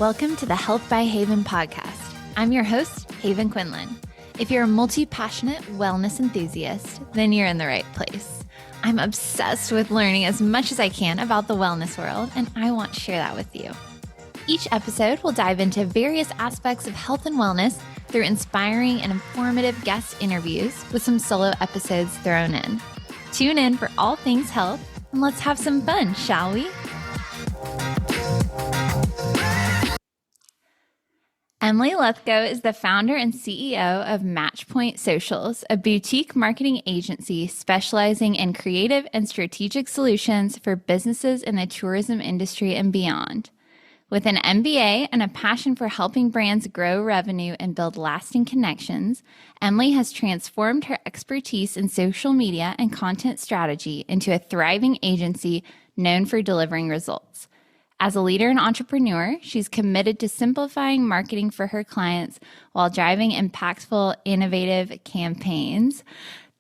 Welcome to the Health by Haven podcast. I'm your host, Haven Quinlan. If you're a multi-passionate wellness enthusiast, then you're in the right place. I'm obsessed with learning as much as I can about the wellness world, and I want to share that with you. Each episode will dive into various aspects of health and wellness through inspiring and informative guest interviews with some solo episodes thrown in. Tune in for all things health, and let's have some fun, shall we? Emily Lethgo is the founder and CEO of Matchpoint Socials, a boutique marketing agency specializing in creative and strategic solutions for businesses in the tourism industry and beyond. With an MBA and a passion for helping brands grow revenue and build lasting connections, Emily has transformed her expertise in social media and content strategy into a thriving agency known for delivering results. As a leader and entrepreneur, she's committed to simplifying marketing for her clients while driving impactful, innovative campaigns.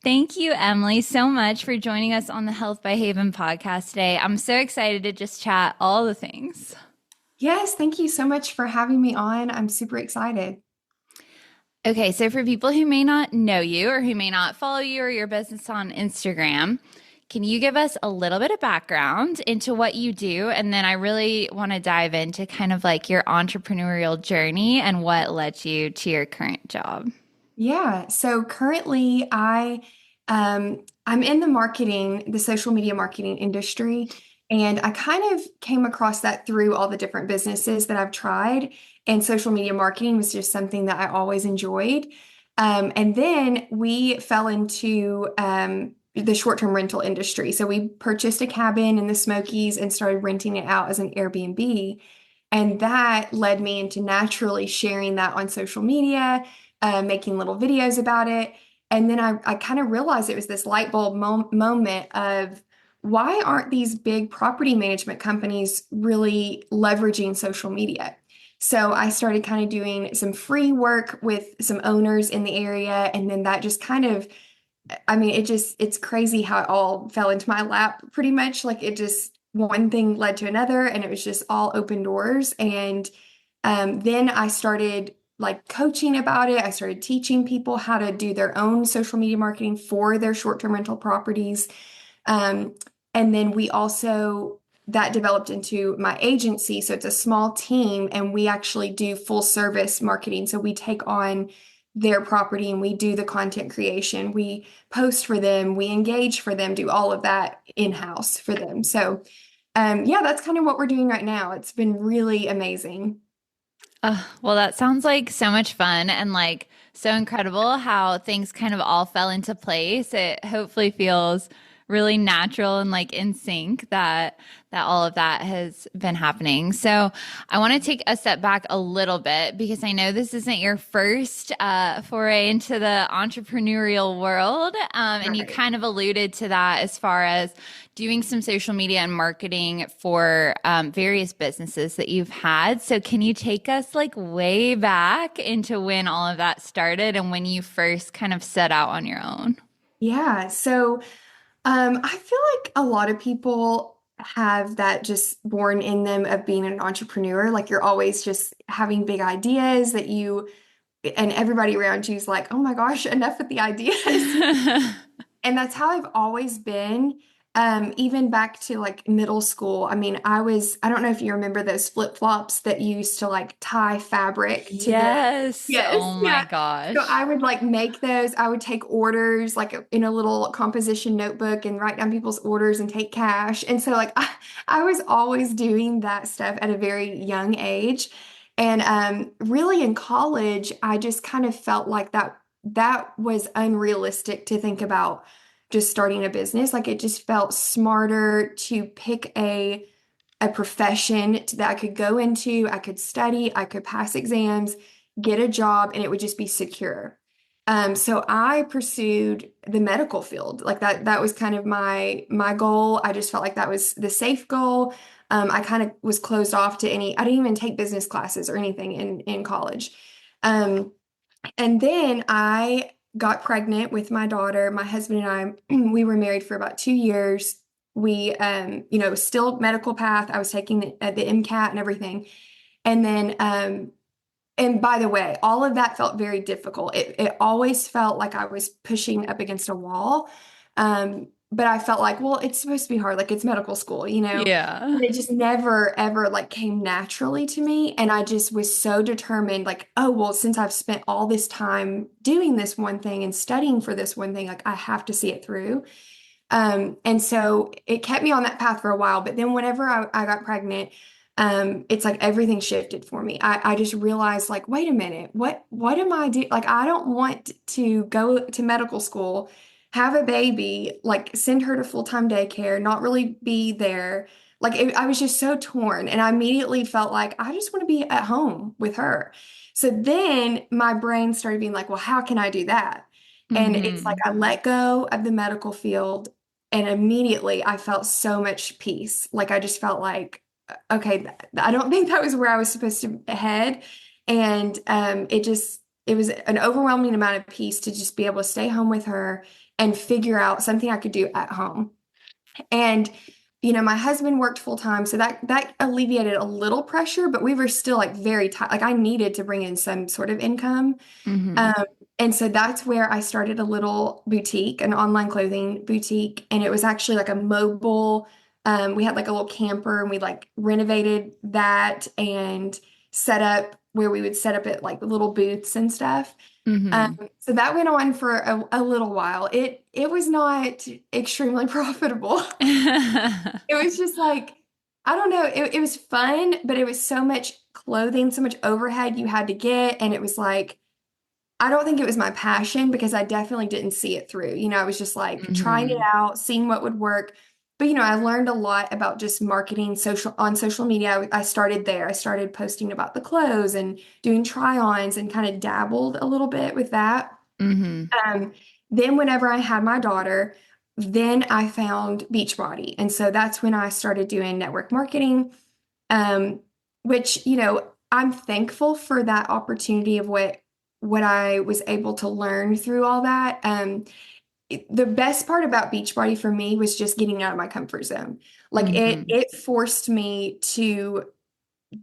Thank you, Emily, so much for joining us on the Health by Haven podcast today. I'm so excited to just chat all the things. Yes, thank you so much for having me on. I'm super excited. Okay, so for people who may not know you or who may not follow you or your business on Instagram, can you give us a little bit of background into what you do? And then I really want to dive into kind of like your entrepreneurial journey and what led you to your current job. Yeah, so currently I'm in the social media marketing industry, and I kind of came across that through all the different businesses that I've tried, and social media marketing was just something that I always enjoyed. And then we fell into the short-term rental industry. So we purchased a cabin in the Smokies and started renting it out as an Airbnb. And that led me into naturally sharing that on social media, making little videos about it. And then I kind of realized it was this light bulb moment of why aren't these big property management companies really leveraging social media? So I started kind of doing some free work with some owners in the area. And then that just kind of, it's crazy how it all fell into my lap pretty much. Like it just, one thing led to another, and it was just all open doors. And then I started like coaching about it. I started teaching people how to do their own social media marketing for their short-term rental properties. And then that developed into my agency. So it's a small team, and we actually do full service marketing. So we take on their property and we do the content creation. We post for them, we engage for them, do all of that in-house for them. So that's kind of what we're doing right now. It's been really amazing. Well, that sounds like so much fun and like so incredible how things kind of all fell into place. It hopefully feels really natural and like in sync that all of that has been happening. So I want to take a step back a little bit because I know this isn't your first foray into the entrepreneurial world. And you kind of alluded to that as far as doing some social media and marketing for various businesses that you've had. So can you take us like way back into when all of that started and when you first kind of set out on your own? Yeah. So I feel like a lot of people have that just born in them of being an entrepreneur. Like you're always just having big ideas and everybody around you is like, oh my gosh, enough with the ideas. And that's how I've always been. Even back to like middle school. I don't know if you remember those flip-flops that you used to like tie fabric to. Yes. Oh my gosh. So I would like make those. I would take orders like in a little composition notebook and write down people's orders and take cash. And so like I was always doing that stuff at a very young age. And really in college, I just kind of felt like that was unrealistic to think about just starting a business. Like it just felt smarter to pick a profession that I could go into, I could study, I could pass exams, get a job, and it would just be secure. So I pursued the medical field. Like that was kind of my goal. I just felt like that was the safe goal. I kind of was closed off to I didn't even take business classes or anything in college. And then I got pregnant with my daughter. My husband and I, we were married for about 2 years. We, still medical path. I was taking the MCAT and everything. And then, and by the way, all of that felt very difficult. It always felt like I was pushing up against a wall. But I felt like, well, it's supposed to be hard, like it's medical school, you know? Yeah. And it just never ever like came naturally to me. And I just was so determined, like, oh, well, since I've spent all this time doing this one thing and studying for this one thing, like I have to see it through. And so it kept me on that path for a while. But then whenever I got pregnant, it's like everything shifted for me. I just realized like, wait a minute, what am I doing? Like, I don't want to go to medical school, have a baby, like send her to full-time daycare, not really be there. Like I was just so torn. And I immediately felt like I just want to be at home with her. So then my brain started being like, well, how can I do that? And it's like Hmm. I let go of the medical field and immediately I felt so much peace. Like I just felt like, okay, I don't think that was where I was supposed to head. And it was an overwhelming amount of peace to just be able to stay home with her and figure out something I could do at home. And my husband worked full time, so that alleviated a little pressure, but we were still like very tight. Like I needed to bring in some sort of income. Hmm. Um, and so that's where I started a little boutique, an online clothing boutique. And it was actually like a mobile, we had like a little camper and we like renovated that and set up where we would set up at like little booths and stuff. Hmm. So that went on for a little while. It was not extremely profitable. It was just like, I don't know, it was fun, but it was so much clothing, so much overhead you had to get. And it was like, I don't think it was my passion because I definitely didn't see it through. I was just like trying it Hmm. out, seeing what would work. But I learned a lot about just marketing on social media. I started there. I started posting about the clothes and doing try-ons and kind of dabbled a little bit with that. Hmm. Um, then whenever I had my daughter, then I found Beachbody. And so that's when I started doing network marketing, um, which, I'm thankful for that opportunity of what I was able to learn through all that. The best part about Beachbody for me was just getting out of my comfort zone. Like Hmm. it forced me to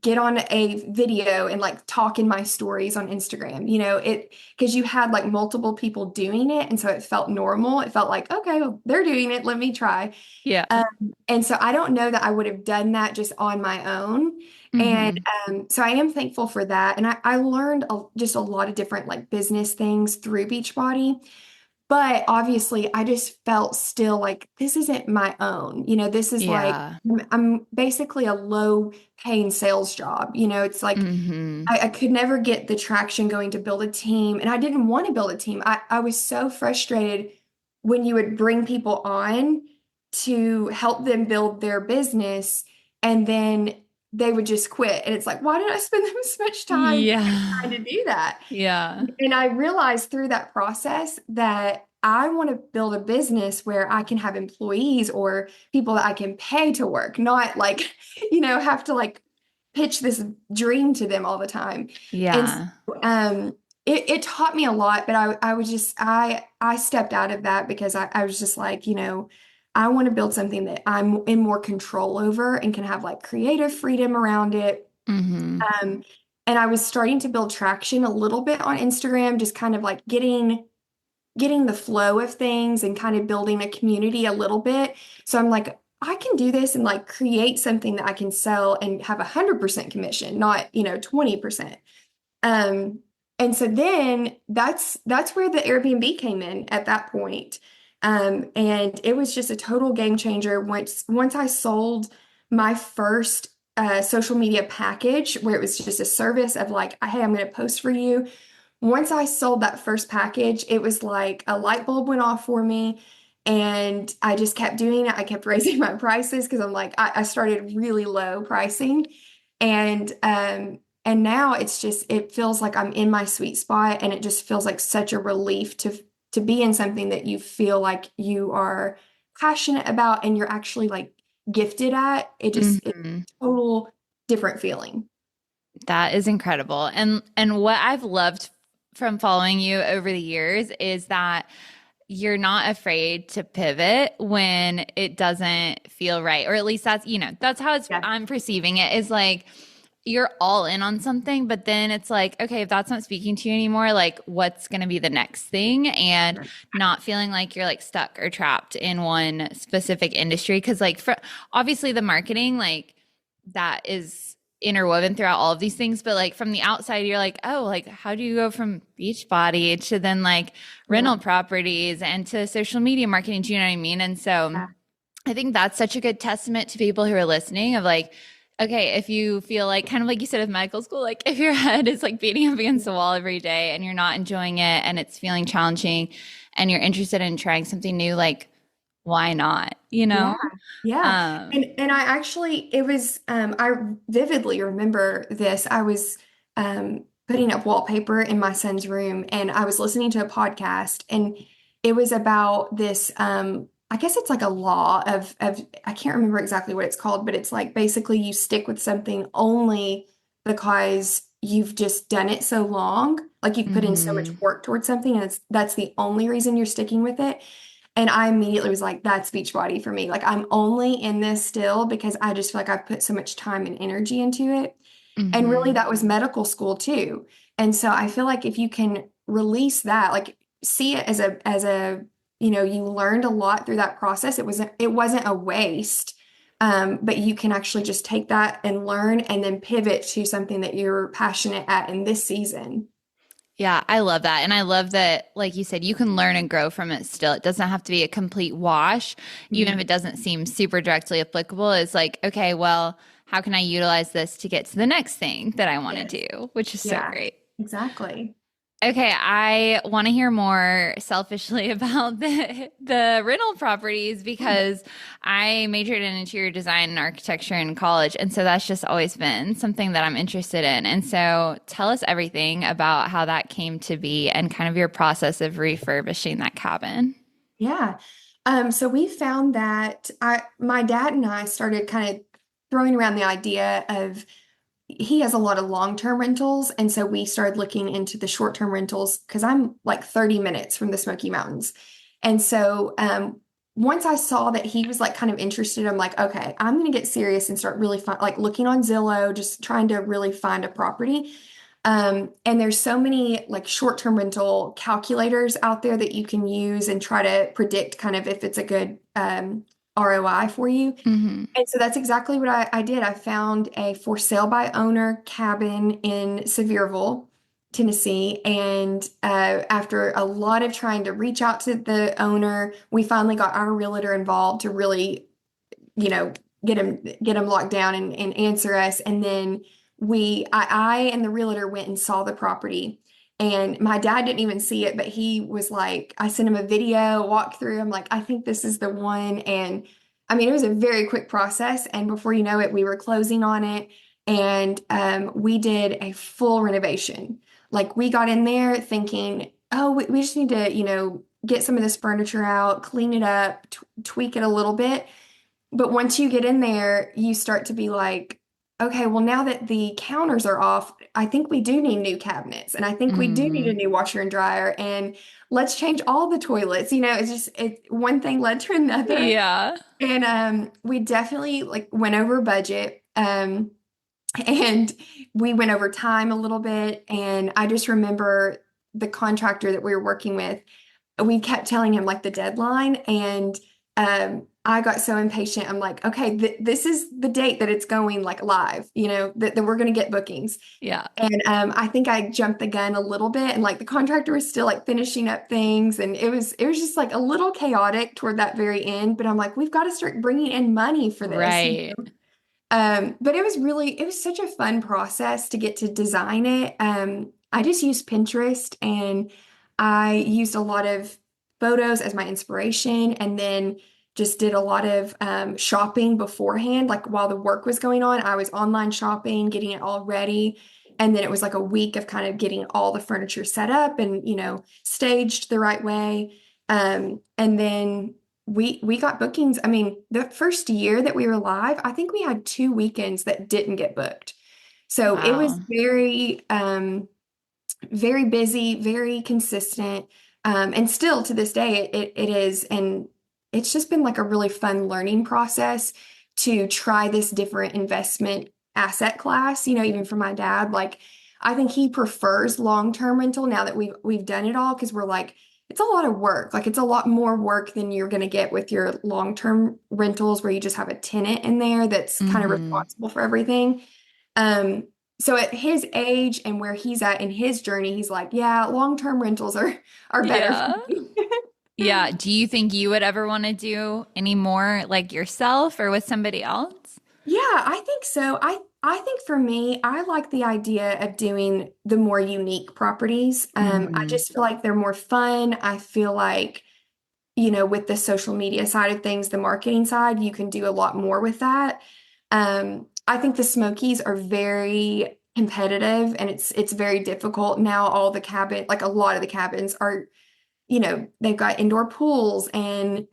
get on a video and like talk in my stories on Instagram, it because you had like multiple people doing it. And so it felt normal. It felt like, okay, well, they're doing it. Let me try. Yeah. Um, and so I don't know that I would have done that just on my own. And Hmm. so I am thankful for that. And I learned just a lot of different like business things through Beachbody. But obviously, I just felt still like this isn't my own. This is like Yeah. I'm basically a low paying sales job. It's like Hmm. I could never get the traction going to build a team. And I didn't want to build a team. I was so frustrated when you would bring people on to help them build their business and then they would just quit. And it's like, why did I spend this much time trying Yeah. to do that? Yeah. And I realized through that process that I want to build a business where I can have employees or people that I can pay to work, not like, have to like pitch this dream to them all the time. And so, Yeah. it taught me a lot, but I was just, I stepped out of that because I was just like, I want to build something that I'm in more control over and can have like creative freedom around it. Hmm. Um, and I was starting to build traction a little bit on Instagram, just kind of like getting the flow of things and kind of building a community a little bit. So I'm like, I can do this and like create something that I can sell and have 100% commission, not, 20%. Um, and so then that's where the Airbnb came in at that point. And it was just a total game changer once I sold my first social media package where it was just a service of like, hey, I'm going to post for you. Once I sold that first package, it was like a light bulb went off for me. And I just kept doing it. I kept raising my prices because I'm like, I started really low pricing. And now it feels like I'm in my sweet spot and it just feels like such a relief to be in something that you feel like you are passionate about and you're actually like gifted at. It's Hmm. a total different feeling. That is incredible. And what I've loved from following you over the years is that you're not afraid to pivot when it doesn't feel right. Or at least that's how it's Yeah. I'm perceiving it is like you're all in on something, but then it's like, okay, if that's not speaking to you anymore, like what's going to be the next thing? And Right. not feeling like you're like stuck or trapped in one specific industry. Cause like for obviously the marketing, like that is interwoven throughout all of these things. But like from the outside, you're like, oh, like how do you go from Beachbody to then like Yeah. rental properties and to social media marketing? Do you know what I mean? And so, Yeah. I think that's such a good testament to people who are listening of like, okay, if you feel like kind of like you said with medical school, like if your head is like beating up against the wall every day and you're not enjoying it and it's feeling challenging and you're interested in trying something new, like why not? You Yeah. know? Yeah. Um, And I actually it was I vividly remember this. I was putting up wallpaper in my son's room and I was listening to a podcast and it was about this I guess it's like a law of I can't remember exactly what it's called, but it's like basically you stick with something only because you've just done it so long, like you've put in so much mhm. work towards something and that's the only reason you're sticking with it. And I immediately was like, that's Beachbody for me. Like, I'm only in this still because I just feel like I've put so much time and energy into it. And really, Mhm. that was medical school too. And so I feel like if you can release that, like, see it as a, you learned a lot through that process. It wasn't a waste. But you can actually just take that and learn and then pivot to something that you're passionate at in this season. Yeah, I love that. And I love that, like you said, you can learn and grow from it still. It doesn't have to be a complete wash, even if Mhm. it doesn't seem super directly applicable. It's like, okay, well, how can I utilize this to get to the next thing that I want to Yes. do, which is so Yeah, great. exactly. Okay, I want to hear more selfishly about the rental properties because I majored in interior design and architecture in college, and so that's just always been something that I'm interested in. And so tell us everything about how that came to be and kind of your process of refurbishing that cabin. Yeah. So we found that my dad and I started kind of throwing around the idea of he has a lot of long-term rentals, and so we started looking into the short-term rentals because I'm like 30 minutes from the Smoky Mountains. And so once I saw that he was like kind of interested, I'm like, okay, I'm gonna get serious and start really like looking on Zillow, just trying to really find a property. And there's so many like short-term rental calculators out there that you can use and try to predict kind of if it's a good ROI for you. Hmm. And so that's exactly what I did. I found a for sale by owner cabin in Sevierville, Tennessee. And after a lot of trying to reach out to the owner, we finally got our realtor involved to really, you know, get him locked down and answer us. And then I and the realtor went and saw the property. And my dad didn't even see it, but he was like, I sent him a video, walk through. I'm like, I think this is the one. And I mean, it was a very quick process. And before you know it, we were closing on it. And we did a full renovation. Like we got in there thinking, oh, we just need to, get some of this furniture out, clean it up, tweak it a little bit. But once you get in there, you start to be like, okay, well, now that the counters are off, I think we do need new cabinets. And I think we do need a Mm. new washer and dryer. And let's change all the toilets. It's just one thing led to another. Yeah. And we definitely like went over budget. And we went over time a little bit. And I just remember the contractor that we were working with, we kept telling him like the deadline and I got so impatient. I'm like, okay, this is the date that it's going like live, that we're going to get bookings. Yeah. And I think I jumped the gun a little bit and like the contractor was still like finishing up things and it was just like a little chaotic toward that very end, but I'm like, we've got to start bringing in money for this. Right. But it was such a fun process to get to design it. I just used Pinterest and I used a lot of photos as my inspiration and then just did a lot of shopping beforehand. Like while the work was going on, I was online shopping, getting it all ready. And then it was like a week of kind of getting all the furniture set up and, staged the right way. And then we got bookings. I mean, the first year that we were live, I think we had 2 weekends that didn't get booked. So it was Wow. very busy, very consistent. And still to this day, it is. And it's just been like a really fun learning process to try this different investment asset class, even for my dad. Like, I think he prefers long-term rental now that we've done it all because we're like, it's a lot of work. Like, it's a lot more work than you're going to get with your long-term rentals where you just have a tenant in there that's kind of Mm-hmm. responsible for everything. Um, so at his age and where he's at in his journey, he's like, yeah, long-term rentals are better for Yeah. me. Yeah. Do you think you would ever want to do any more like yourself or with somebody else? Yeah, I think so. I think for me, I like the idea of doing the more unique properties. I Mm-hmm. just feel like they're more fun. I feel like, with the social media side of things, the marketing side, you can do a lot more with that. I think the Smokies are very competitive and it's very difficult. Now all the cabin, like a lot of the cabins are, they've got indoor pools and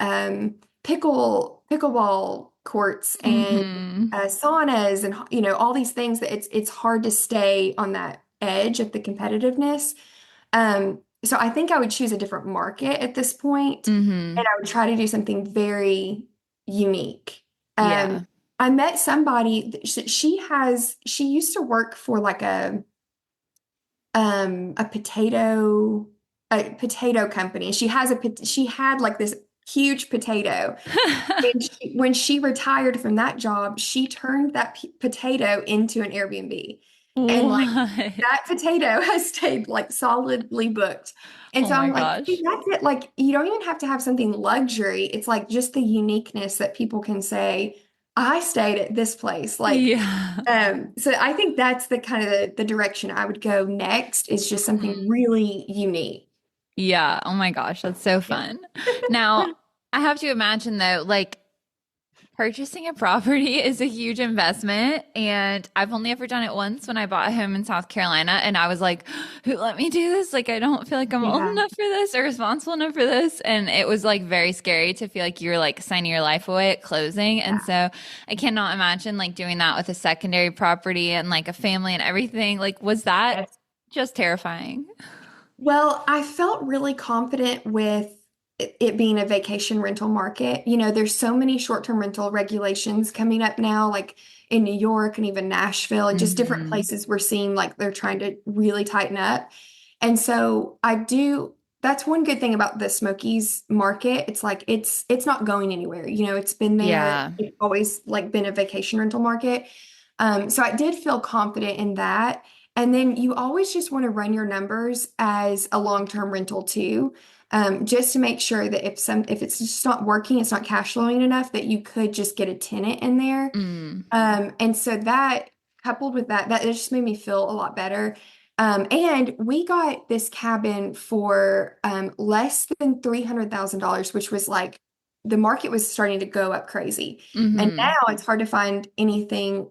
pickleball courts and Mm-hmm. saunas and all these things that it's hard to stay on that edge of the competitiveness. So I think I would choose a different market at this point, Mm-hmm. and I would try to do something very unique. Um, Yeah. I met somebody, she used to work for like a potato company. She had like this huge potato. And when she retired from that job, she turned that potato into an Airbnb. And like What? that potato has stayed like solidly booked. And Oh so my I'm like, see, gosh. that's it. Like, you don't even have to have something luxury. It's like just the uniqueness that people can say, I stayed at this place. Yeah. So I think that's the kind of the direction I would go next is just something Mhm. really unique. Yeah. Oh my gosh, that's so Yeah. fun. Now, I have to imagine though, like purchasing a property is a huge investment, and I've only ever done it once when I bought a home in South Carolina, and I was like, "Who let me do this? Like, I don't feel like I'm old Yeah. enough for this or responsible enough for this." And it was like very scary to feel like you're like signing your life away at closing. And Yeah. so I cannot imagine like doing that with a secondary property and like a family and everything. Like, was that Yes. just terrifying? Well, I felt really confident with it being a vacation rental market. There's so many short-term rental regulations coming up now, like in New York and even Nashville and just different Hmm. places we're seeing like they're trying to really tighten up. And so that's one good thing about the Smokies market. It's like it's not going anywhere. It's been there. Yeah. It's always like been a vacation rental market. So I did feel confident in that. And then you always just want to run your numbers as a long-term rental too, just to make sure that if it's just not working, it's not cash flowing enough, that you could just get a tenant in there. Mm. And so that coupled with that it just made me feel a lot better. And we got this cabin for less than $300,000, which was like the market was starting to go up crazy. And now Hmm. it's hard to find anything,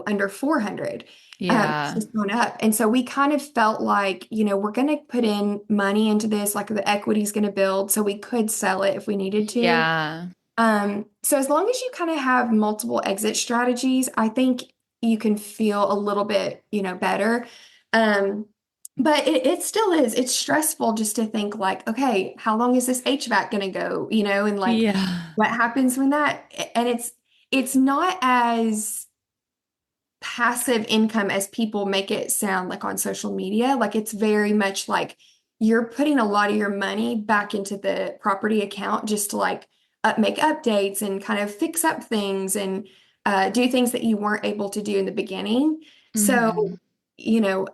under 400. It's Yeah. just gone up. And so we kind of felt like, we're going to put in money into this, like the equity's going to build, so we could sell it if we needed to. Yeah. So as long as you kind of have multiple exit strategies, I think you can feel a little bit, better. Um, but it still is, it's stressful just to think like, okay, how long is this HVAC going to go, and like Yeah. what happens when that, and it's not as passive income as people make it sound like on social media. Like it's very much like you're putting a lot of your money back into the property account just to like make updates and kind of fix up things and do things that you weren't able to do in the beginning. Hmm. So, you know,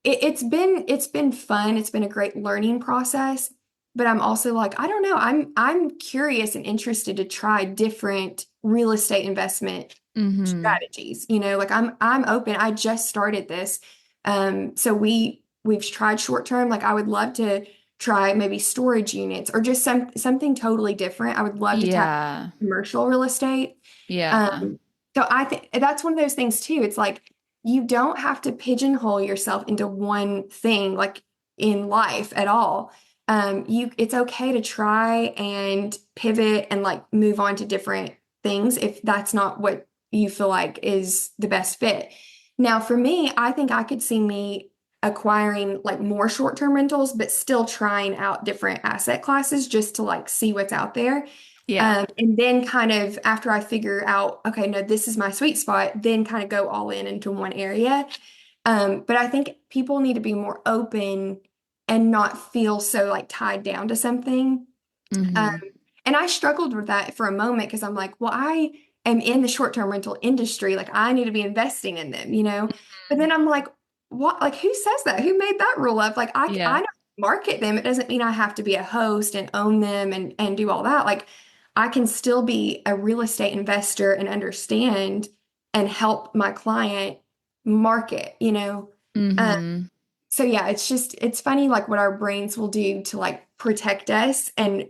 it's been fun. It's been a great learning process. But I'm also like, I don't know. I'm curious and interested to try different real estate investment Hmm. strategies. Like I'm open. I just started this. So we've tried short term. Like I would love to try maybe storage units or just something totally different. I would love to tap Yeah. commercial real estate. Yeah. Um, so I think that's one of those things too. It's like you don't have to pigeonhole yourself into one thing like in life at all. It's okay to try and pivot and like move on to different things if that's not what you feel like is the best fit. Now, for me, I think I could see me acquiring like more short-term rentals, but still trying out different asset classes just to like see what's out there. Yeah. And then kind of after I figure out, okay, no, this is my sweet spot, then kind of go all in into one area. But I think people need to be more open and not feel so like tied down to something. Um, Hmm. and I struggled with that for a moment because I'm like, well, I am in the short-term rental industry. Like, I need to be investing in them, you know? But then I'm like, what? Like, who says that? Who made that rule up? Like, I Yeah. know how to market them. It doesn't mean I have to be a host and own them and do all that. Like, I can still be a real estate investor and understand and help my client market, you know? Um, Hmm. so yeah, it's funny like what our brains will do to like protect us and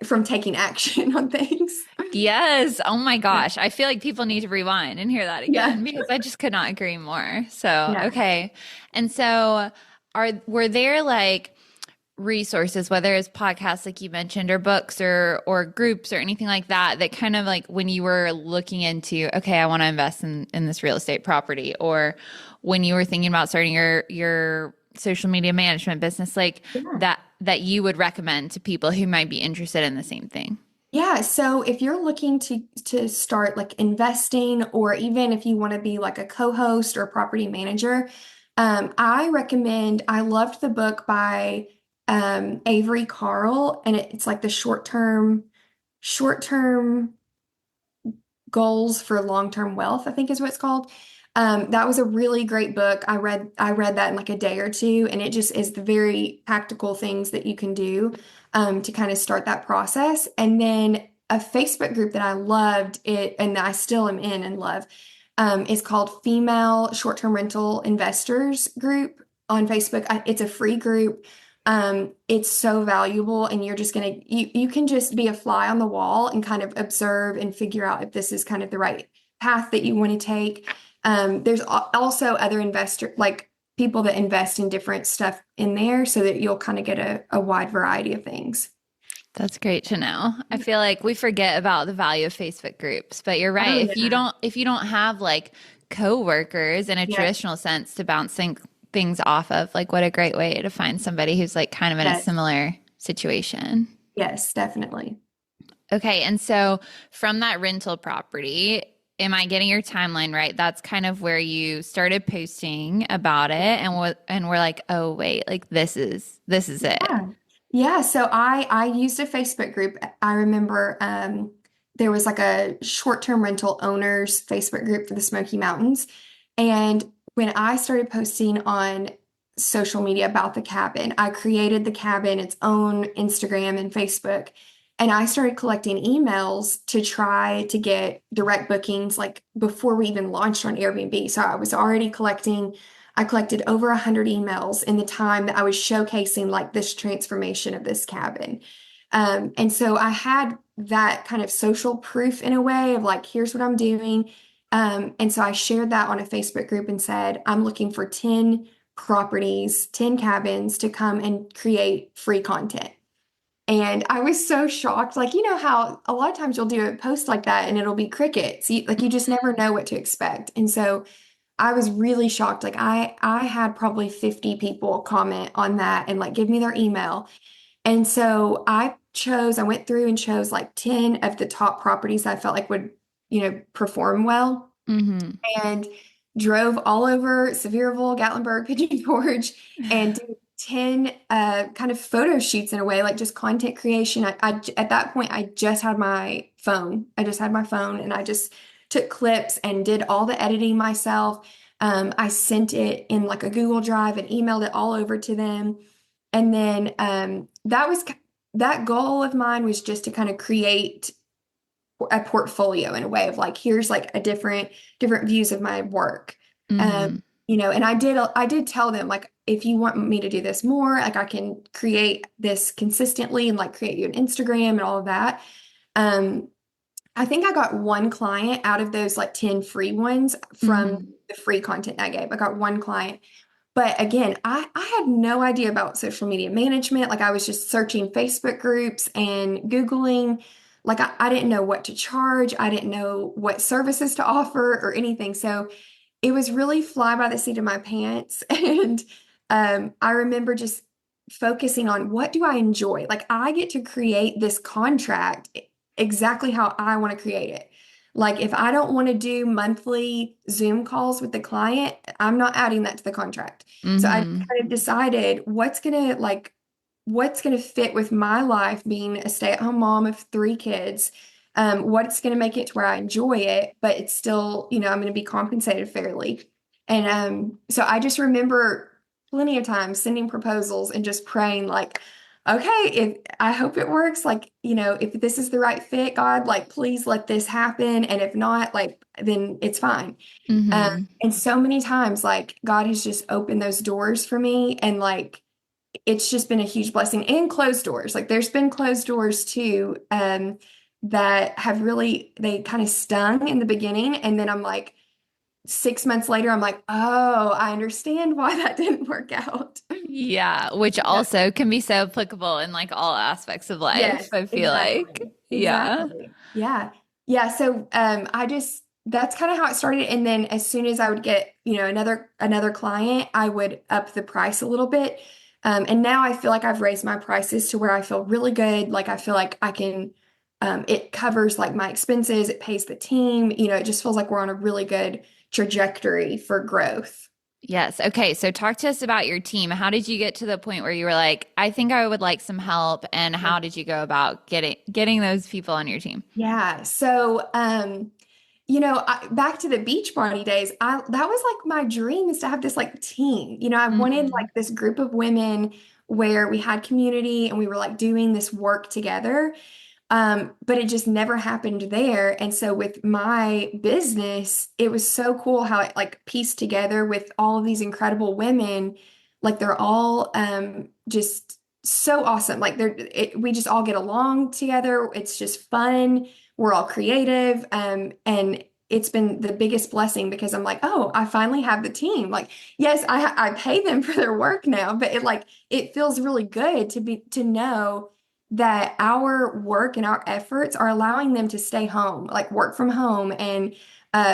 from taking action on things. Yes. Oh my Yeah. gosh. I feel like people need to rewind and hear that Yeah. again because I just could not agree more. So, Yeah. okay. And so were there like resources, whether it's podcasts like you mentioned or books or groups or anything like that, that kind of like when you were looking into, okay, I want to invest in this real estate property, or when you were thinking about starting your social media management business, like Yeah. that you would recommend to people who might be interested in the same thing? Yeah, so if you're looking to start like investing, or even if you want to be like a co-host or a property manager, I recommend. I loved the book by Avery Carl, and it's like the short term goals for long-term wealth, I think is what it's called. That was a really great book. I read that in like a day or two, and it just is the very practical things that you can do to kind of start that process. And then a Facebook group that I loved it and that I still am in and love is called Female Short-Term Rental Investors Group on Facebook. It's a free group. It's so valuable, and you're just gonna you can just be a fly on the wall and kind of observe and figure out if this is kind of the right path that you want to take. There's also other investor like people that invest in different stuff in there so that you'll kind of get a wide variety of things. That's great to know. I feel like we forget about the value of Facebook groups, but you're right. Oh yeah. If you don't have like coworkers in a Yes. traditional sense to bouncing things off of, like what a great way to find somebody who's like kind of in a Yes. similar situation. Yes, definitely. Okay, and so from that rental property, am I getting your timeline right? That's kind of where you started posting about it and we're like, "Oh, wait, like this is it." Yeah. Yeah, so I used a Facebook group. I remember there was like a short-term rental owners Facebook group for the Smoky Mountains. And when I started posting on social media about the cabin, I created the cabin its own Instagram and Facebook. And I started collecting emails to try to get direct bookings like before we even launched on Airbnb. So I collected over 100 emails in the time that I was showcasing like this transformation of this cabin. And so I had that kind of social proof in a way of like, here's what I'm doing. And so I shared that on a Facebook group and said, I'm looking for 10 properties, 10 cabins to come and create free content. And I was so shocked. Like, you know how a lot of times you'll do a post like that and it'll be crickets. Like you just never know what to expect. And so I was really shocked. Like I had probably 50 people comment on that and like give me their email. And so I went through and chose like 10 of the top properties I felt like would, perform well, Hmm. and drove all over Sevierville, Gatlinburg, Pigeon Forge, and did 10 kind of photo shoots in a way, like just content creation. At that point, I just had my phone. I just had my phone and I just took clips and did all the editing myself. I sent it in like a Google Drive and emailed it all over to them. And then that goal of mine was just to kind of create a portfolio in a way of like here's like a different views of my work. um Hmm. and I did tell them like if you want me to do this more, like I can create this consistently and like create you an Instagram and all of that. um I think I got one client out of those like 10 free ones from Hmm. the free content I gave. I got one client, but again, I had no idea about social media management. Like I was just searching Facebook groups and Googling. Like I didn't know what to charge. I didn't know what services to offer or anything. So it was really fly by the seat of my pants. And I remember just focusing on what do I enjoy? Like I get to create this contract exactly how I want to create it. Like if I don't want to do monthly Zoom calls with the client, I'm not adding that to the contract. So I Mm-hmm. kind of decided what's gonna fit with my life being a stay-at-home mom of three kids, what's gonna make it to where I enjoy it, but it's still, I'm gonna be compensated fairly. And so I just remember plenty of times sending proposals and just praying like, okay, if I hope it works, like, if this is the right fit, God, like, please let this happen. And if not, like, then it's fine. Mm-hmm. And so many times, like, God has just opened those doors for me. And like, it's just been a huge blessing and closed doors. Like, there's been closed doors too, that have really, they kind of stung in the beginning. And then I'm like, 6 months later, I'm like, oh, I understand why that didn't work out. Yeah, which Yeah. also can be so applicable in like all aspects of life, Yes, I feel like. exactly. Yeah. Exactly. Yeah. Yeah. So I just that's kind of how it started. And then as soon as I would get, another client, I would up the price a little bit. And now I feel like I've raised my prices to where I feel really good. Like I feel like I can it covers like my expenses, it pays the team, it just feels like we're on a really good trajectory for growth. Yes. Okay. So talk to us about your team. How did you get to the point where you were like, I think I would like some help, and how did you go about getting those people on your team? Yeah. So, back to the Beachbody days, that was like my dream is to have this like team. I wanted Hmm. like this group of women where we had community and we were like doing this work together. But it just never happened there. And so with my business, it was so cool how it like pieced together with all of these incredible women. Like they're all just so awesome. Like we just all get along together. It's just fun. We're all creative. And it's been the biggest blessing because I'm like, oh, I finally have the team. Like, yes, I pay them for their work now, but it feels really good to know that our work and our efforts are allowing them to stay home, like work from home and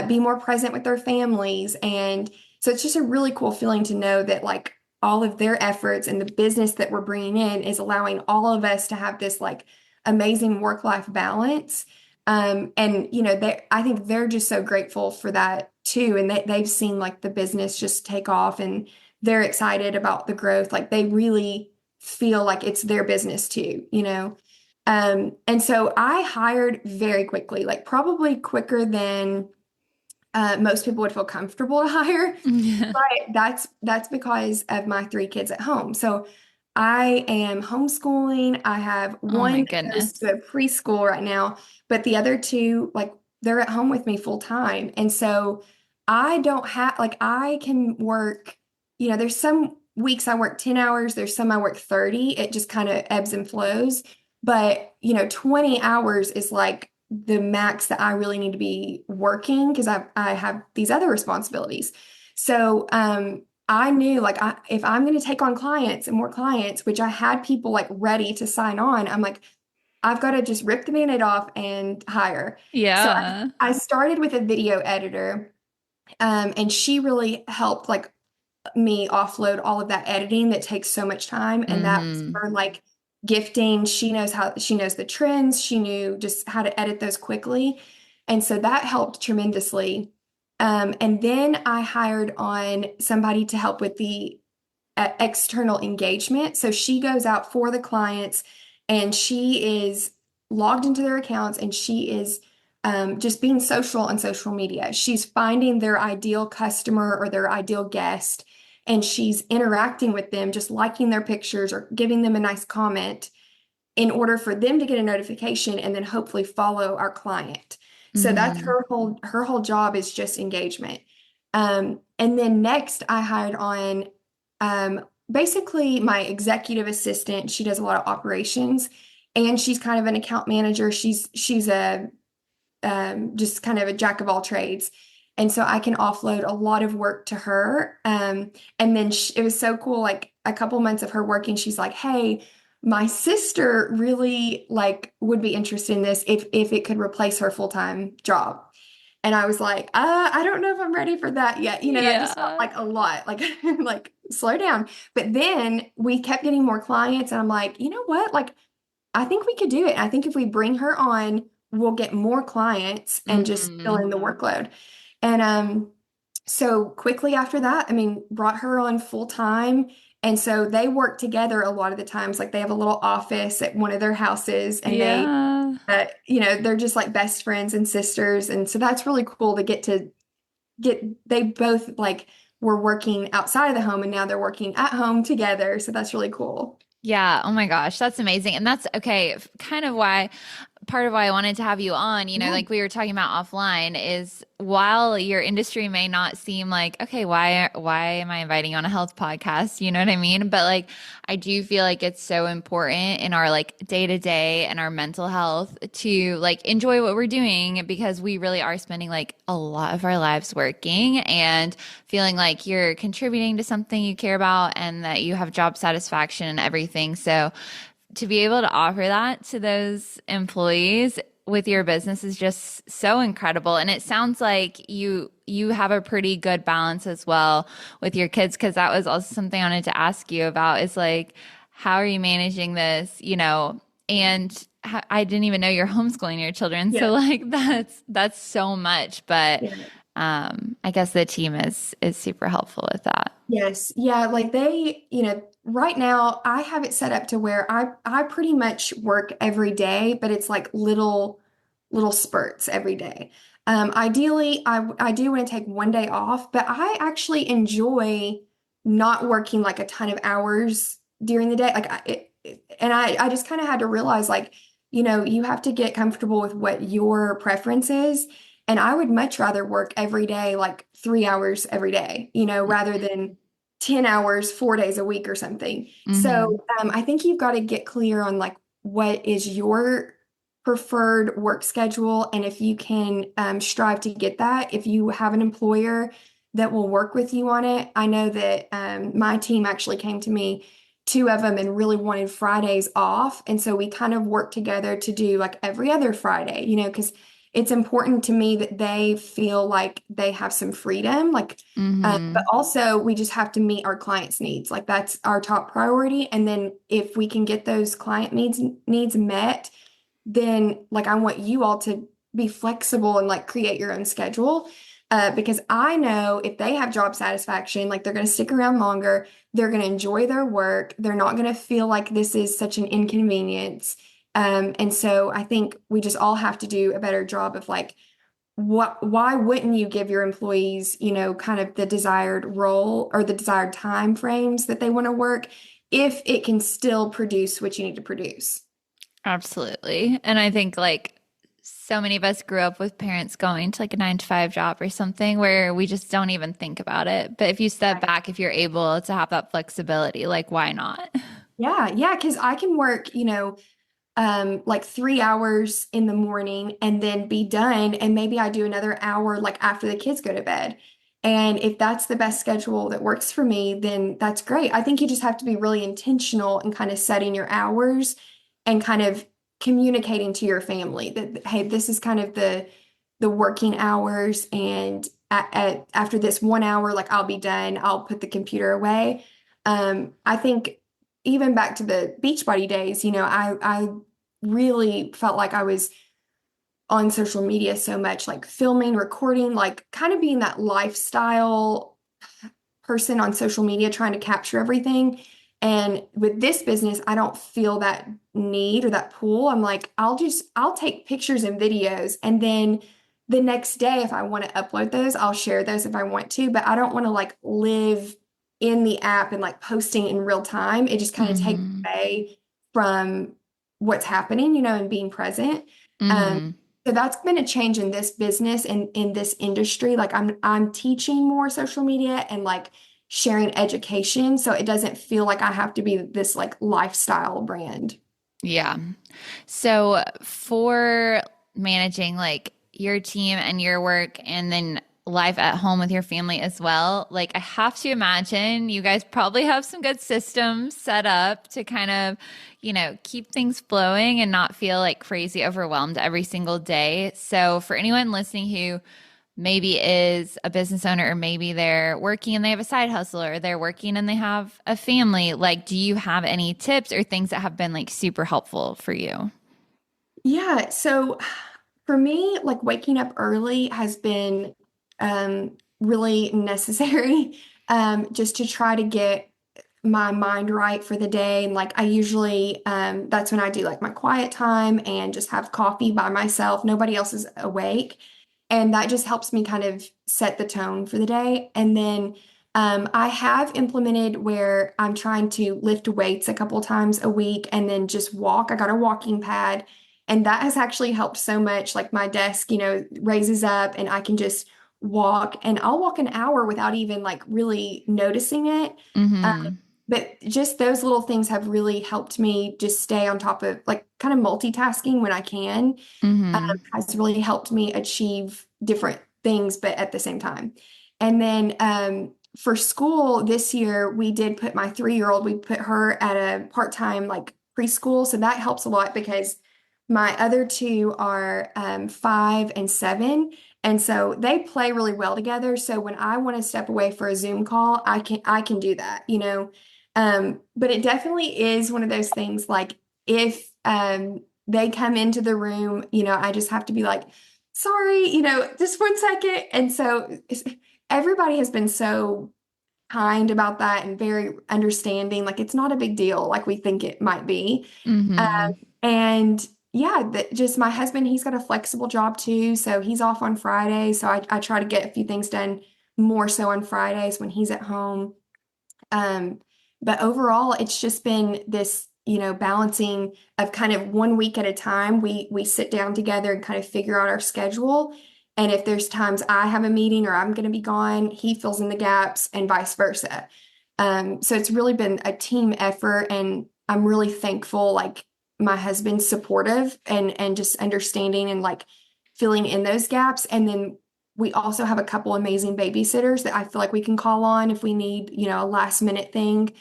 be more present with their families. And so it's just a really cool feeling to know that like all of their efforts and the business that we're bringing in is allowing all of us to have this like amazing work-life balance. And I think they're just so grateful for that too. And they've seen like the business just take off and they're excited about the growth. Like they really feel like it's their business too. And so I hired very quickly, like probably quicker than most people would feel comfortable to hire. But that's because of my three kids at home. So I am homeschooling. I have Oh my one that goes goodness. to preschool right now, but the other two, like they're at home with me full time. And so I don't have like I can work, there's some weeks I work 10 hours, there's some I work 30. It just kind of ebbs and flows. But 20 hours is like the max that I really need to be working because I have these other responsibilities. So I knew like if I'm going to take on clients and more clients, which I had people like ready to sign on, I'm like, I've got to just rip the band-aid off and hire. So Yeah. I started with a video editor, and she really helped like me offload all of that editing that takes so much time. And that was Hmm. her like gifting. She knows the trends. She knew just how to edit those quickly. And so that helped tremendously. And then I hired on somebody to help with the external engagement. So she goes out for the clients and she is logged into their accounts and she is just being social on social media. She's finding their ideal customer or their ideal guest and she's interacting with them, just liking their pictures or giving them a nice comment in order for them to get a notification and then hopefully follow our client. So that's Hmm. her whole job is just engagement. And then next I hired on basically my executive assistant. She does a lot of operations and she's kind of an account manager. She's a just kind of a jack of all trades. And so I can offload a lot of work to her. And then it was so cool. Like a couple months of her working, she's like, "Hey, my sister really like would be interested in this if it could replace her full-time job." And I was like, I don't know if I'm ready for that yet. That just felt Yeah. like a lot, like like slow down. But then we kept getting more clients, and I'm like, you know what? Like I think we could do it. I think if we bring her on, we'll get more clients and just fill Hmm. in the workload. And so quickly after that, I mean, brought her on full time. And so they work together a lot of the times. Like they have a little office at one of their houses, and Yeah. they're just like best friends and sisters. And so that's really cool to get, they both like were working outside of the home and now they're working at home together. So that's really cool. Yeah. Oh my gosh. That's amazing. And that's okay. Kind of why part of why I wanted to have you on, Yeah. like we were talking about offline, is while your industry may not seem like, okay, why am I inviting you on a health podcast? You know what I mean? But like I do feel like it's so important in our like day to day and our mental health to like enjoy what we're doing, because we really are spending like a lot of our lives working and feeling like you're contributing to something you care about and that you have job satisfaction and everything. So to be able to offer that to those employees with your business is just so incredible. And it sounds like you have a pretty good balance as well with your kids, because that was also something I wanted to ask you about, is like how are you managing this, and I didn't even know you're homeschooling your children. So Yeah. like that's so much, but Yeah. I guess the team is super helpful with that. Yes. Yeah. Like right now I have it set up to where I pretty much work every day, but it's like little spurts every day. Ideally, I do want to take one day off, but I actually enjoy not working like a ton of hours during the day. And I just kind of had to realize like, you have to get comfortable with what your preference is. And I would much rather work every day, like 3 hours every day, rather than 10 hours, 4 days a week or something. Mm-hmm. So I think you've got to get clear on like what is your preferred work schedule. And if you can strive to get that, if you have an employer that will work with you on it. I know that my team actually came to me, two of them, and really wanted Fridays off. And so we kind of worked together to do like every other Friday, because it's important to me that they feel like they have some freedom, like, but Mm-hmm. also we just have to meet our clients' needs. Like that's our top priority. And then if we can get those client needs met, then like I want you all to be flexible and like create your own schedule. Because I know if they have job satisfaction, like they're going to stick around longer, they're going to enjoy their work, they're not going to feel like this is such an inconvenience. And so I think we just all have to do a better job of like, why wouldn't you give your employees, kind of the desired role or the desired time frames that they want to work if it can still produce what you need to produce? Absolutely. And I think like so many of us grew up with parents going to like a 9 to 5 job or something where we just don't even think about it. But if you step back, if you're able to have that flexibility, like why not? Yeah, yeah, because I can work, like 3 hours in the morning and then be done. And maybe I do another hour like after the kids go to bed. And if that's the best schedule that works for me, then that's great. I think you just have to be really intentional and kind of setting your hours and kind of communicating to your family that, hey, this is kind of the working hours. And after this 1 hour, like I'll be done, I'll put the computer away. I think even back to the Beachbody days, I really felt like I was on social media so much, like filming, recording, like kind of being that lifestyle person on social media, trying to capture everything. And with this business, I don't feel that need or that pull. I'm like, I'll take pictures and videos. And then the next day, if I want to upload those, I'll share those if I want to. But I don't want to like live in the app and like posting in real time. It just kind of takes Mm-hmm. away from what's happening, and being present. Um, Mm-hmm. so that's been a change in this business and in this industry. Like I'm teaching more social media and like sharing education, so it doesn't feel like I have to be this like lifestyle brand. Yeah. So for managing like your team and your work and then life at home with your family as well, like I have to imagine you guys probably have some good systems set up to kind of, keep things flowing and not feel like crazy overwhelmed every single day. So for anyone listening who maybe is a business owner, or maybe they're working and they have a side hustle, or they're working and they have a family, like do you have any tips or things that have been like super helpful for you? Yeah, so For me, like waking up early has been really necessary just to try to get my mind right for the day. And like I usually, that's when I do like my quiet time and just have coffee by myself. Nobody else is awake. And that just helps me kind of set the tone for the day. And then I have implemented where I'm trying to lift weights a couple times a week and then just walk. I got a walking pad. And that has actually helped so much. Like my desk, raises up and I can just walk and I'll walk an hour without even like really noticing it. Um, Mm-hmm. but just those little things have really helped me just stay on top of like kind of multitasking when I can, Mm-hmm. has really helped me achieve different things, but at the same time. And then for school this year, we did put my 3-year-old, we put her at a part-time like preschool. So that helps a lot because my other two are 5 and 7. And so they play really well together. So when I want to step away for a Zoom call, I can do that. But it definitely is one of those things like if they come into the room, I just have to be like, sorry, just 1 second. And so everybody has been so kind about that and very understanding. Like it's not a big deal like we think it might be. Mm-hmm. And yeah, just my husband, he's got a flexible job too. So he's off on Friday. So I try to get a few things done more so on Fridays when he's at home. Um, but overall, it's just been this, balancing of kind of 1 week at a time. We sit down together and kind of figure out our schedule. And if there's times I have a meeting or I'm going to be gone, he fills in the gaps and vice versa. So it's really been a team effort, and I'm really thankful. Like my husband's supportive and just understanding and like filling in those gaps. And then we also have a couple amazing babysitters that I feel like we can call on if we need, a last minute thing.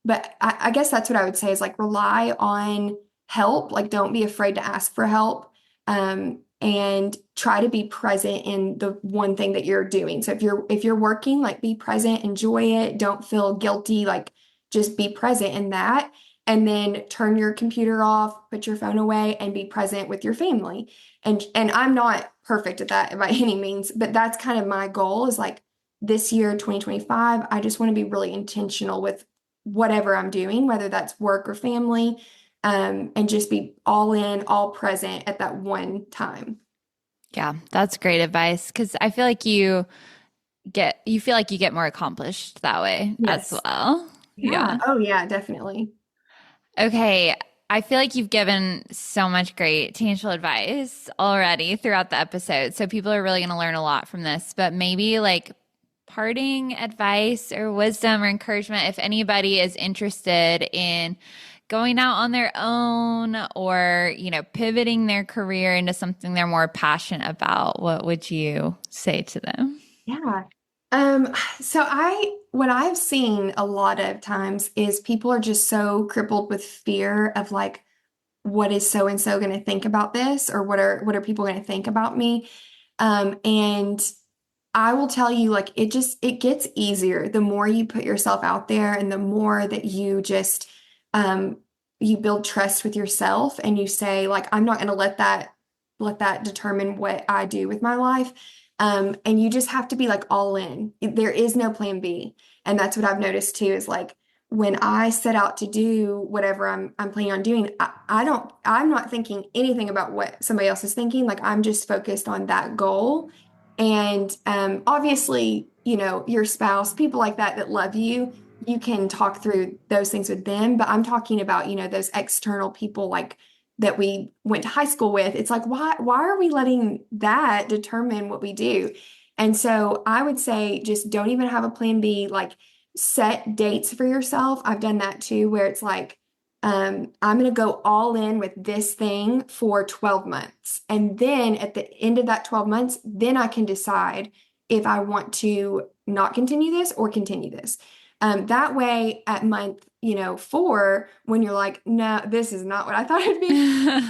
But I guess that's what I would say is like rely on help. Like don't be afraid to ask for help. And try to be present in the one thing that you're doing. So if you're working, like be present, enjoy it, don't feel guilty, like just be present in that. And then turn your computer off, put your phone away, and be present with your family. And I'm not perfect at that by any means, but that's kind of my goal is like this year, 2025, I just want to be really intentional with whatever I'm doing, whether that's work or family, and just be all in, all present at that one time. Yeah, that's great advice because I feel like you feel like you get more accomplished that way as Yes. well. Yeah. Yeah. Oh, yeah, definitely. Okay. I feel like you've given so much great tangible advice already throughout the episode. So people are really going to learn a lot from this, but maybe like parting advice or wisdom or encouragement if anybody is interested in going out on their own or, pivoting their career into something they're more passionate about, what would you say to them? Yeah. So what I've seen a lot of times is people are just so crippled with fear of like, what is so and so going to think about this, or what are people going to think about me? And I will tell you, like, it gets easier the more you put yourself out there and the more that you just um you build trust with yourself and you say, like, I'm not gonna let that determine what I do with my life. And you just have to be like all in. There is no plan B. And that's what I've noticed too, is like when I set out to do whatever I'm planning on doing, I'm not thinking anything about what somebody else is thinking. Like I'm just focused on that goal. And obviously, your spouse, people like that love you, you can talk through those things with them. But I'm talking about, those external people like that we went to high school with. It's like, why are we letting that determine what we do? And so I would say just don't even have a plan B, like set dates for yourself. I've done that too, where it's like, I'm going to go all in with this thing for 12 months. And then at the end of that 12 months, then I can decide if I want to not continue this or continue this. That way at month, 4, when you're like, no, this is not what I thought it'd be.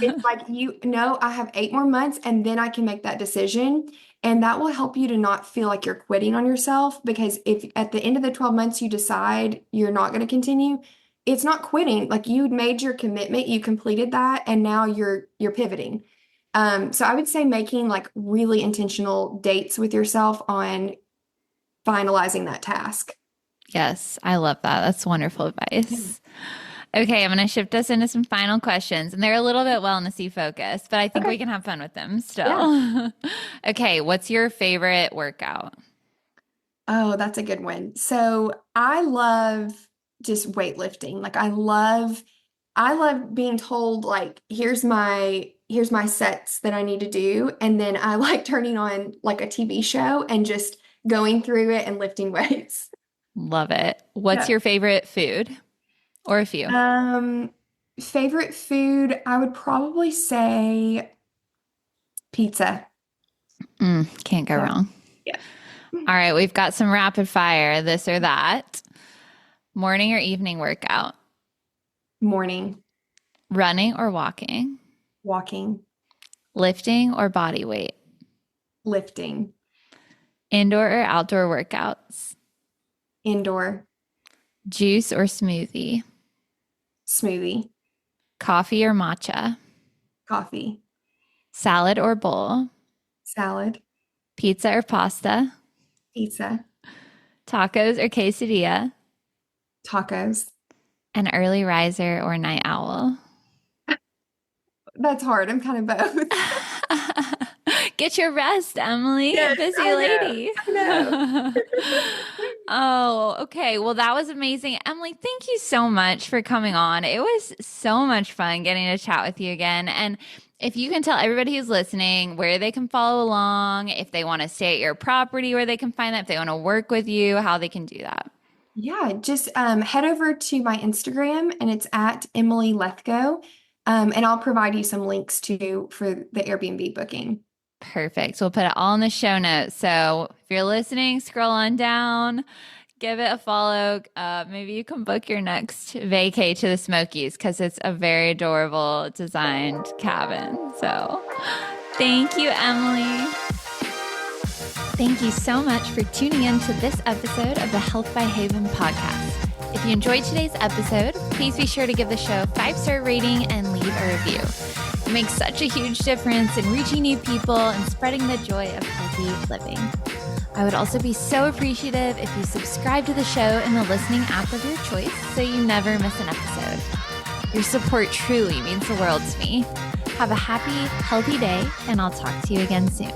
It's like, I have 8 more months and then I can make that decision. And that will help you to not feel like you're quitting on yourself, because if at the end of the 12 months you decide you're not going to continue, it's not quitting. Like you made your commitment, you completed that, and now you're pivoting. So I would say making like really intentional dates with yourself on finalizing that task. Yes, I love that. That's wonderful Yeah. advice. Okay, I'm going to shift us into some final questions, and they're a little bit wellnessy focused, but I think Okay. we can have fun with them Yeah. still. Okay, what's your favorite workout? Oh, that's a good one. So I love just weightlifting. Like I love being told like here's my sets that I need to do. And then I like turning on like a TV show and just going through it and lifting weights. Love it. What's Yeah. your favorite food or a few? Um, Favorite food, I would probably say pizza. Can't go Yeah. wrong. Yeah. All right, we've got some rapid fire, this or that. Morning or evening workout? Morning, Running or walking? walking, Lifting or body weight? lifting, Indoor or outdoor workouts? indoor, Juice or smoothie? smoothie, Coffee or matcha? coffee, Salad or bowl? salad, Pizza or pasta? pizza, Tacos or quesadilla? tacos. An early riser or night owl? That's hard. I'm kind of both. Get your rest, Emily. Yes, Busy I know. lady. I know. Oh, okay. Well, that was amazing. Emily, thank you so much for coming on. It was so much fun getting to chat with you again. And if you can tell everybody who's listening where they can follow along, if they want to stay at your property, where they can find that, if they want to work with you, how they can do that. Yeah, just head over to my Instagram and it's at Emily Lethgo. And I'll provide you some links too for the Airbnb booking. Perfect. We'll put it all in the show notes. So if you're listening, scroll on down, give it a follow. Maybe you can book your next vacay to the Smokies because it's a very adorable designed cabin. So thank you, Emily. Thank you so much for tuning in to this episode of the Health by Haven podcast. If you enjoyed today's episode, please be sure to give the show a 5-star rating and leave a review. It makes such a huge difference in reaching new people and spreading the joy of healthy living. I would also be so appreciative if you subscribe to the show in the listening app of your choice so you never miss an episode. Your support truly means the world to me. Have a happy, healthy day, and I'll talk to you again soon.